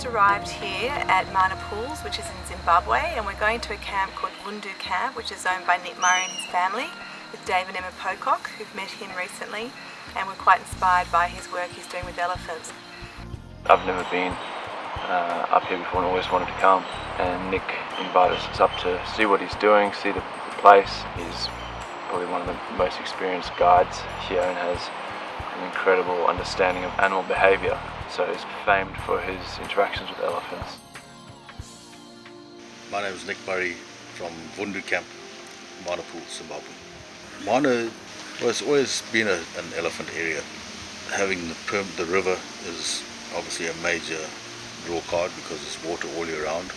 arrived here at Mana Pools, which is in Zimbabwe, and we're going to a camp called Vundu Camp, which is owned by Nick Murray and his family, with Dave and Emma Pocock, who've met him recently, and we're quite inspired by his work he's doing with elephants. I've never been up here before and always wanted to come, and Nick invited us up to see what he's doing, see the place. He's probably one of the most experienced guides here and has an incredible understanding of animal behaviour, so he's famed for his interactions with elephants. My name is Nick Murray from Vundu Camp, Mana Pools Zimbabwe. Mana has always been an elephant area. Having the river is obviously a major draw card because there's water all year round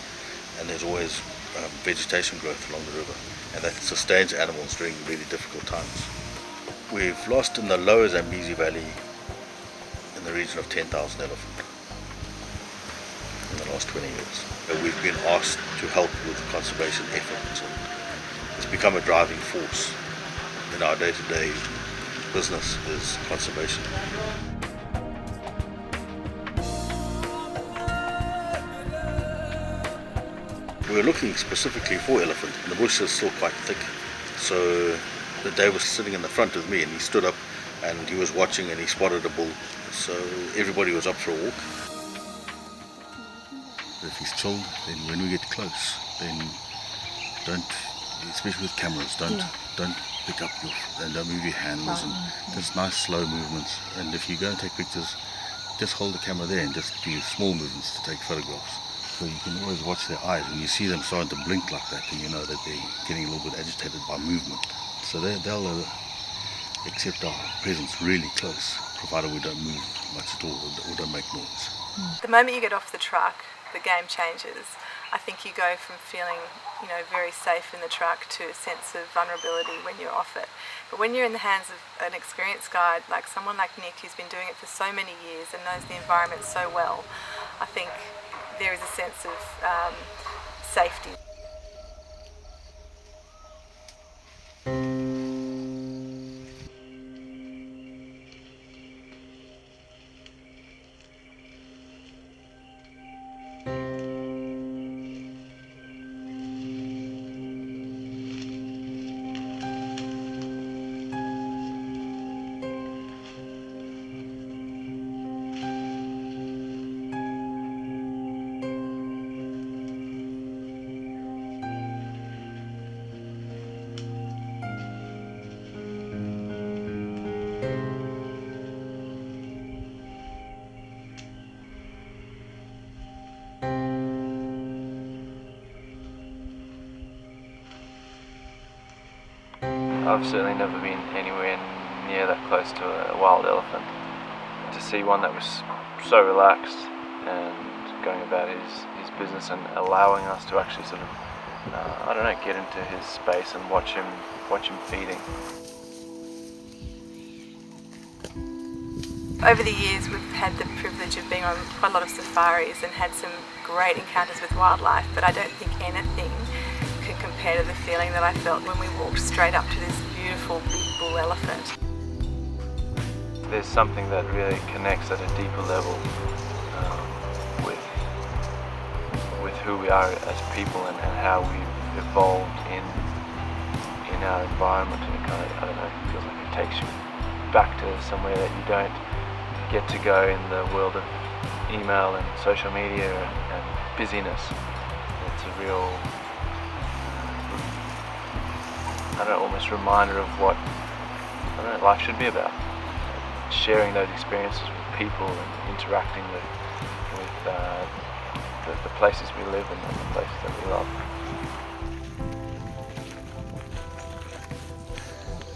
and there's always vegetation growth along the river, and that sustains animals during really difficult times. We've lost in the lower Zambezi Valley in the region of 10,000 elephant in the last 20 years. We've been asked to help with conservation efforts, and it's become a driving force in our day-to-day business is conservation. We're looking specifically for elephant, and the bush is still quite thick, so Dave was sitting in the front with me and he stood up and he was watching and he spotted a bull, so everybody was up for a walk. If he's chilled, then when we get close, then don't, especially with cameras, don't pick up and don't move your hands, and just nice slow movements, and if you go and take pictures, just hold the camera there and just do small movements to take photographs. So you can always watch their eyes. When you see them starting to blink like that, then you know that they're getting a little bit agitated by movement. So they'll accept our presence really close, provided we don't move much at all or don't make noise. The moment you get off the truck, the game changes. I think you go from feeling, very safe in the truck to a sense of vulnerability when you're off it. But when you're in the hands of an experienced guide, like someone like Nick, who's been doing it for so many years and knows the environment so well, I think there is a sense of safety. I've certainly never been anywhere near that close to a wild elephant. To see one that was so relaxed and going about his business and allowing us to actually sort of, get into his space and watch him feeding. Over the years we've had the privilege of being on quite a lot of safaris and had some great encounters with wildlife, but I don't think anything can compare to the feeling that I felt when we walked straight up to this beautiful big bull elephant. There's something that really connects at a deeper level with who we are as people and how we've evolved in our environment, and it kind of, it feels like it takes you back to somewhere that you don't get to go in the world of email and social media and busyness. It's a real almost reminder of what life should be about. Sharing those experiences with people and interacting with the places we live in and the places that we love.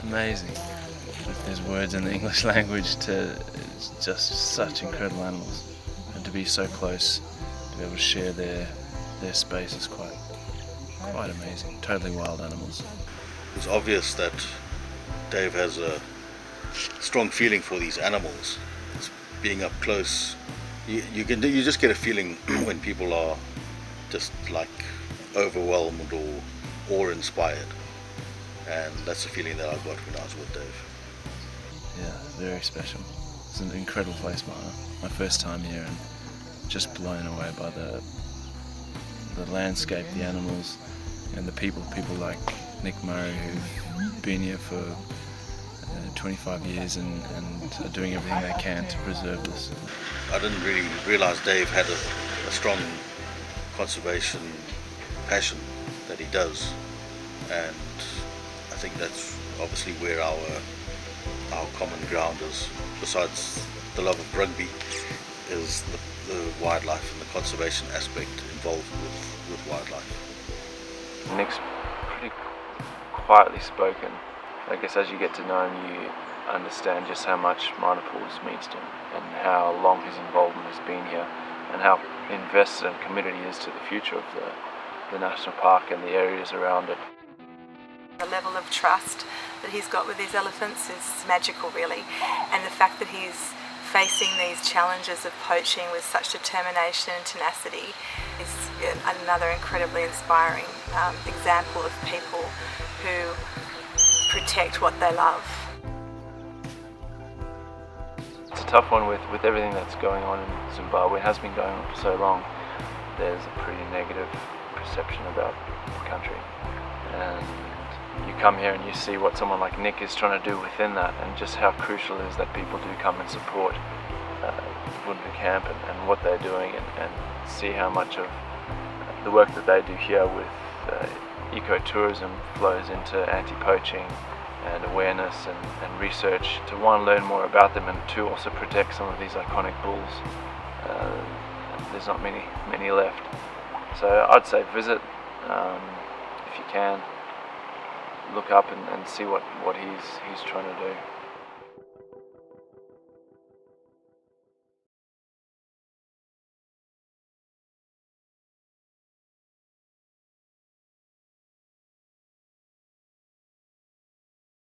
Amazing. There's words in the English language to just such incredible animals, and to be so close, to be able to share their space is quite amazing. Totally wild animals. It's obvious that Dave has a strong feeling for these animals. It's being up close, you just get a feeling when people are just like overwhelmed or awe-inspired, and that's the feeling that I got when I was with Dave. Yeah, very special. It's an incredible place, Mana. My first time here, and just blown away by the landscape, the animals, and the people like Nick Murray, who've been here for 25 years and are doing everything they can to preserve this. I didn't really realise Dave had a strong conservation passion that he does, and I think that's obviously where our common ground is, besides the love of rugby, is the wildlife and the conservation aspect involved with wildlife. Nick's pretty quietly spoken. I guess as you get to know him, you understand just how much Mana Pools means to him and how long his involvement has been here and how invested and committed he is to the future of the national park and the areas around it. The level of trust that he's got with these elephants is magical, really, and the fact that he's facing these challenges of poaching with such determination and tenacity is another incredibly inspiring example of people who protect what they love. It's a tough one with everything that's going on in Zimbabwe. It has been going on for so long. There's a pretty negative perception about the country, and you come here and you see what someone like Nick is trying to do within that, and just how crucial it is that people do come and support Vundu Camp and what they're doing, and see how much of the work that they do here with ecotourism flows into anti-poaching and awareness and research to, one, learn more about them, and two, also protect some of these iconic bulls. There's not many left. So I'd say visit if you can. Look up and see what he's trying to do.